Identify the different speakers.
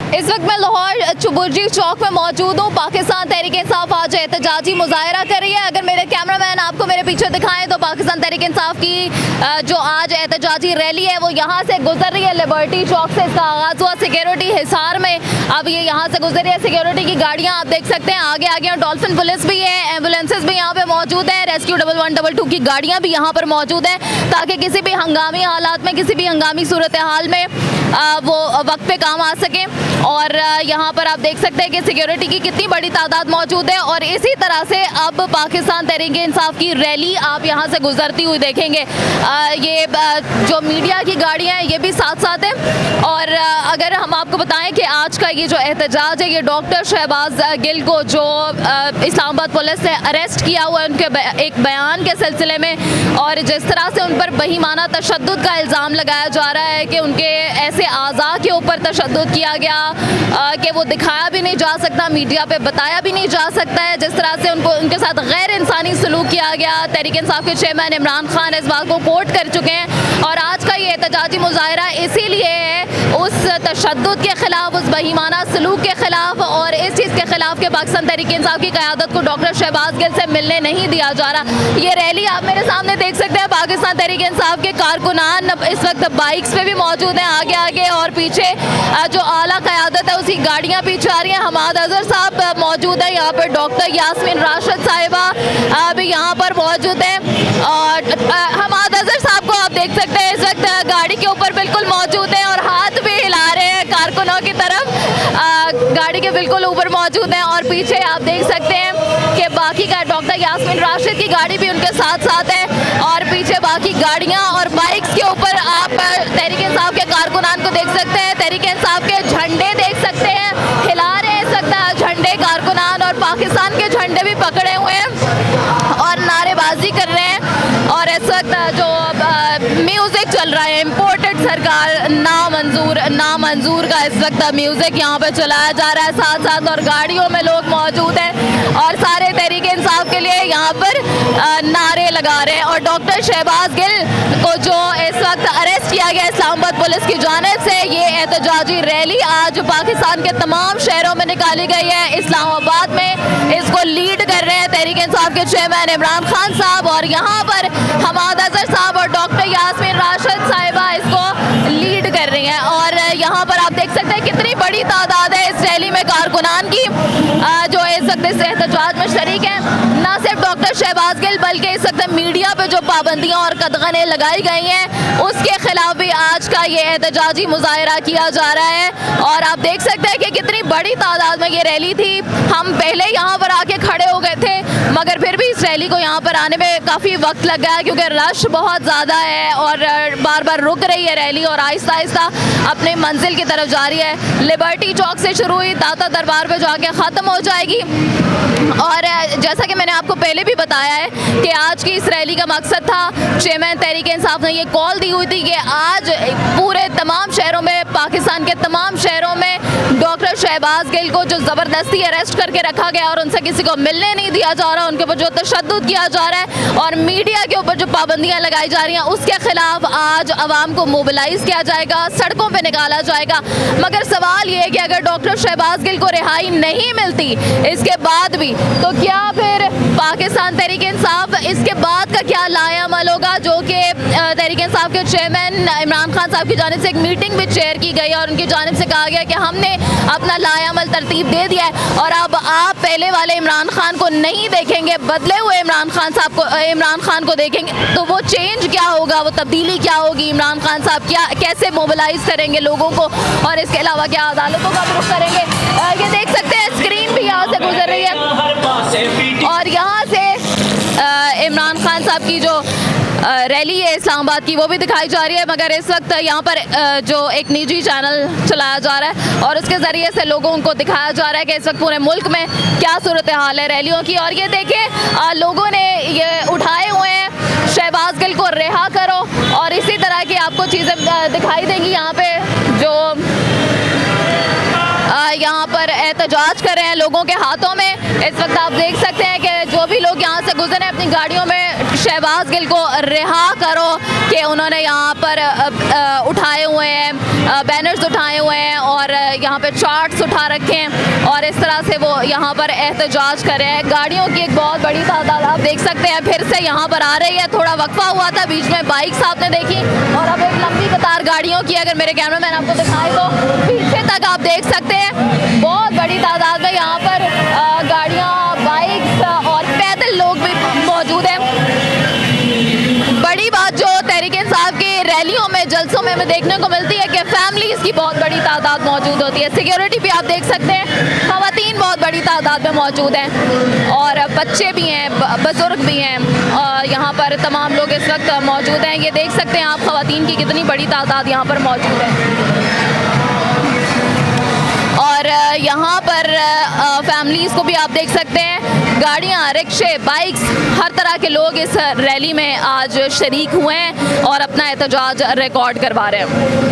Speaker 1: इस वक्त मैं लाहौर चुबुर्जी चौक में मौजूद हूँ। पाकिस्तान तहरीक इंसाफ आज एहतजाजी मुजाहरा कर रही है। अगर मेरे कैमरामैन आपको मेरे पीछे दिखाएं तो पाकिस्तान तहरीक इंसाफ की जो आज एहतजाजी रैली है वो यहाँ से गुजर रही है। लिबर्टी चौक से इसका आगाज़ हुआ। सिक्योरिटी हिसार में अब ये यहाँ से गुजर रही है। सिक्योरिटी की गाड़ियाँ आप देख सकते हैं आगे आगे, और डॉल्फिन पुलिस भी है, एम्बुलेंसेज भी यहाँ पे मौजूद है, रेस्क्यू 1112 की गाड़ियाँ भी यहाँ पर मौजूद है, ताकि किसी भी हंगामी हालात में, किसी भी हंगामी सूरत हाल में वो वक्त पे काम आ सकें। और यहाँ पर आप देख सकते हैं कि सिक्योरिटी की कितनी बड़ी तादाद मौजूद है। और इसी तरह से अब पाकिस्तान तहरीक इंसाफ की रैली आप यहाँ से गुजरती हुई देखेंगे। ये जो मीडिया की गाड़ियाँ हैं ये भी साथ साथ हैं। और अगर हम आपको बताएं कि आज का ये जो एहतजाज है ये डॉक्टर शहबाज गिल को जो इस्लामाबाद पुलिस ने अरेस्ट किया हुआ है उनके एक बयान के सिलसिले में, और जिस तरह से उन पर बहीमाना तशद्दुद का इल्ज़ाम लगाया जा रहा है कि उनके ऐसे आज़ा के ऊपर तशद्दुद किया गया कि वो दिखाया भी नहीं जा सकता, मीडिया पे बताया भी नहीं जा सकता है, जिस तरह से उनके साथ गैर इंसानी सलूक किया गया। तहरीक इंसाफ के चेयरमैन इमरान खान इस बात को कोर्ट कर चुके हैं। और आज का ये एहतजाजी मुजाहरा इसीलिए है उस तशद्दुद के खिलाफ, उस बहीमाना सलूक के खिलाफ, और इस चीज़ के खिलाफ कि पाकिस्तान तहरीक इंसाफ की क़यादत को डॉक्टर शहबाज गिल से मिलने नहीं दिया जा रहा। ये रैली आप मेरे सामने देख सकते हैं। पाकिस्तान तहरीक इंसाफ के कारकुनान इस वक्त बाइक्स पे भी मौजूद हैं आगे आगे, और पीछे जो आला क़यादत है उसकी गाड़ियाँ पीछे आ रही हैं। हमाद अजहर साहब मौजूद है यहाँ पर, डॉक्टर यास्मीन राशिद साहिबा भी यहाँ पर मौजूद है। और हमाद अजहर साहब को आप देख सकते हैं इस वक्त गाड़ी के ऊपर बिल्कुल मौजूद है और हाथ भी हिला रहे हैं कारकुनों की तरफ, गाड़ी के बिल्कुल ऊपर मौजूद हैं। और पीछे आप देख सकते हैं कि बाकी का डॉक्टर यास्मीन राशिद की गाड़ी भी उनके साथ साथ है, और पीछे बाकी गाड़ियाँ और बाइक्स के ऊपर आप तहरीक इंसाफ के कारकुनान को देख सकते हैं। तहरीक इंसाफ के झंडे देख सकते हैं, हिला रहे हैं इस वक्त झंडे कारकुनान, और पाकिस्तान के झंडे भी पकड़े हुए हैं और नारेबाजी कर रहे हैं। और इस वक्त जो म्यूज़िक चल रहा है, इम्पोर्टेड सरकार नामंजूर का इस वक्त म्यूज़िक यहाँ पे चलाया जा रहा है साथ साथ, और गाड़ियों में लोग मौजूद हैं और सारे तहरीक इंसाफ के लिए यहाँ पर नारे लगा रहे हैं। और डॉक्टर शहबाज गिल को जो इस वक्त अरेस्ट किया गया इस्लामाबाद पुलिस की जानिब से, ये एहतजाजी रैली आज पाकिस्तान के तमाम शहरों में निकाली गई है। इस्लामाबाद में इसको लीड कर रहे हैं तहरीक इंसाफ के चेयरमैन इमरान खान साहब, और यहाँ पर हमाद अजहर साहब और डॉक्टर यास्मीन राशिद साहिबा इसको लीड कर रही हैं। और यहाँ पर आप देख सकते हैं कितनी बड़ी तादाद है इस रैली में कारकुनान की जो इस वक्त इस एहतजाज में शरीक हैं। न सिर्फ डॉक्टर शहबाज गिल बल्कि इस वक्त मीडिया पे जो पाबंदियाँ और कदगनें लगाई गई हैं उसके खिलाफ भी आज का ये एहतजाजी मुजाहरा किया जा रहा है। और आप देख सकते हैं कि कितनी बड़ी तादाद में ये रैली थी। हम पहले यहाँ पर आके खड़े हो गए थे, मगर फिर भी इस रैली को यहाँ पर आने में काफ़ी वक्त लग गया क्योंकि रश बहुत ज़्यादा है और बार बार रुक रही है रैली और आहिस्ता आहिस्ता अपने मंजिल की तरफ जा रही है। लिबर्टी चौक से शुरू हुई, दाता दरबार पे जाके ख़त्म हो जाएगी। और जैसा कि मैंने आपको पहले भी बताया है कि आज की इस रैली का मकसद था, चेयरमैन तहरीक इंसाफ ने ये कॉल दी हुई थी कि आज पूरे तमाम शहरों में, पाकिस्तान के तमाम शहरों में डॉक्टर शहबाज गिल को जो ज़बरदस्ती अरेस्ट करके रखा गया और उनसे किसी को मिलने नहीं दिया जा रहा, उनके ऊपर जो तशद्दुद किया जा रहा है और मीडिया के ऊपर जो पाबंदियाँ लगाई जा रही हैं उसके खिलाफ आज आवाम को मोबिलाइज किया जाएगा, सड़कों पर निकाला जाएगा। मगर सवाल ये है कि अगर डॉक्टर शहबाज गिल को रिहाई नहीं मिलती इसके बाद भी, तो क्या फिर पाकिस्तान तहरीक इंसाफ इसके बाद का क्या लायामल होगा, जो कि तहरीक इंसाफ के चेयरमैन इमरान खान साहब की जानिब से एक मीटिंग भी चेयर की गई और उनकी जानिब से कहा गया कि हमने अपना लायामल तरतीब दे दिया है और अब आप पहले वाले इमरान खान को नहीं देखेंगे, बदले हुए इमरान खान को देखेंगे। तो वो चेंज क्या होगा, वो तब्दीली क्या होगी, इमरान खान साहब क्या कैसे मोबिलाइज करेंगे लोगों को, और इसके अलावा क्या अदालतों का रुख करेंगे। ये देख सकते हैं स्क्रीन भी यहाँ से गुजर रही है और यहाँ से इमरान खान साहब की जो रैली है इस्लामाबाद की वो भी दिखाई जा रही है। मगर इस वक्त यहाँ पर जो एक निजी चैनल चलाया जा रहा है और उसके ज़रिए से लोगों को दिखाया जा रहा है कि इस वक्त पूरे मुल्क में क्या सूरत हाल है रैलियों की। और ये देखें लोगों ने ये उठाए हुए हैं शहबाज गिल को रिहा करो, और इसी तरह की आपको चीज़ें दिखाई देंगी यहाँ पे जो यहाँ पर एहतजाज कर रहे हैं लोगों के हाथों में। इस वक्त आप देख सकते हैं कि जो भी लोग यहाँ से गुजरे अपनी गाड़ियों में शहबाज गिल को रिहा करो कि उन्होंने यहाँ पर उठाए हुए हैं, बैनर्स उठाए हुए हैं और यहाँ पर चार्ट्स उठा रखे हैं और इस तरह से वो यहाँ पर एहतजाज कर रहे हैं। गाड़ियों की एक बहुत बड़ी तादाद आप देख सकते हैं फिर से यहाँ पर आ रही है। थोड़ा वक्फा हुआ था, बीच में बाइक्स आपने देखी और अब एक लंबी कतार गाड़ियों की अगर मेरे कैमरामैन आपको दिखाए तो पीछे तक आप देख सकते हैं बहुत बड़ी तादाद में यहाँ पर गाड़ियाँ, बाइक्स और पैदल लोग भी मौजूद हैं। बड़ी बात जो तहरीक इंसाफ की रैलियों में, जलसों में हमें देखने को मिलती है कि फैमिलीज़ की बहुत बड़ी तादाद मौजूद होती है। सिक्योरिटी भी आप देख सकते हैं, ख़वातीन बहुत बड़ी तादाद में मौजूद हैं और बच्चे भी हैं, बुज़ुर्ग भी हैं। यहाँ पर तमाम लोग इस वक्त मौजूद हैं। ये देख सकते हैं आप ख़वातीन की कितनी बड़ी तादाद यहाँ पर मौजूद है और यहाँ पर फैमिलीज़ को भी आप देख सकते हैं। गाड़ियाँ, रिक्शे, बाइक्स, हर तरह के लोग इस रैली में आज शरीक हुए हैं और अपना एहतजाज रिकॉर्ड करवा रहे हैं।